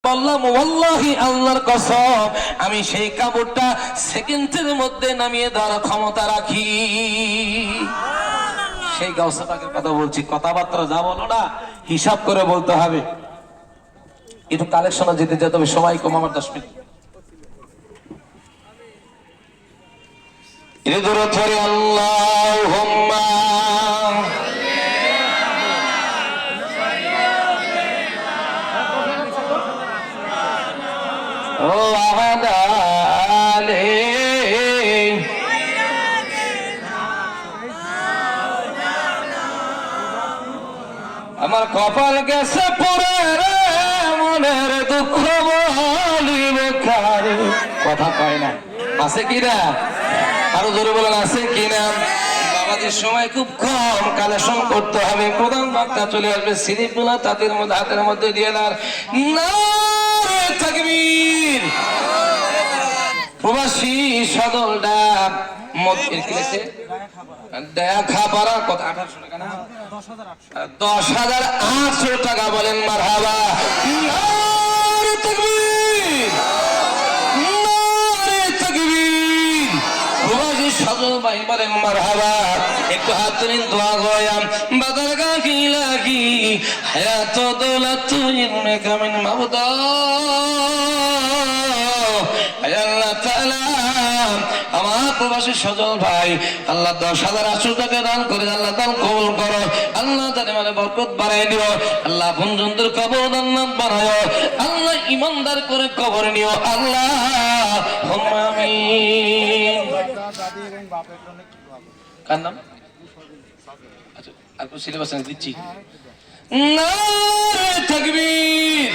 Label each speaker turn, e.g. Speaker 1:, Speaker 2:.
Speaker 1: বললাম ওয়াল্লাহি আল্লাহর কসম আমি সেই কাপড়টা সেকেন্ডের মধ্যে নামিয়ে দেওয়ার ক্ষমতা রাখি। সেই গাউসে পাকের কথা বলছি, কথাবার্তা যা বলো না হিসাব করে বলতে হবে। একটু কালেকশনে যেতে যেতে হবে, সময় কম আমার 10 মিনিট। ইদরু ধরে আল্লাহুম্মা ও আহাদালে আমার কপাল গেছে পরে রে মনের দুঃখ বলিবে কারে। কথা কয় না, আছে কিনা? আরো জোরে বলেন আছে কিনা? বাবাজির সময় খুব কম, কালেকশন করতে হবে। প্রধান বক্তা চলে আসবে, সিরিপগুলা তাদের মধ্যে হাতের মধ্যে দিয়ে দাঁড় নারে তাকবীর। প্রবাসী সদল ডাক দেখা পারা কত 1800 টাকা না 10,800 টাকা বলেন মারহাবা। নারে তাকবীর, নারে তাকবীর। প্রবাসী সদল ভাই বলেন মারহাবা। একটু হাত তুলেন, দোয়া গয়াম বাদার গাকি লাগি হায়াত দৌলত ইলমে কামিন মাবুদা। আল্লাহ তাআলা আমার প্রবাসী সজল ভাই আল্লাহ 10,800 টাকা দান করে আল্লাহ দান কবুল করো। আল্লাহ তাদের মানে বরকত বাড়াই দিও। আল্লাহ বন্ধুদের কবর জান্নাত বানায়ো। আল্লাহ ইমানদার করে কবর নিও। আল্লাহ আমিন। কার নাম? আচ্ছা আর সিলেবাস দিচ্ছি। নারে তাকবীর।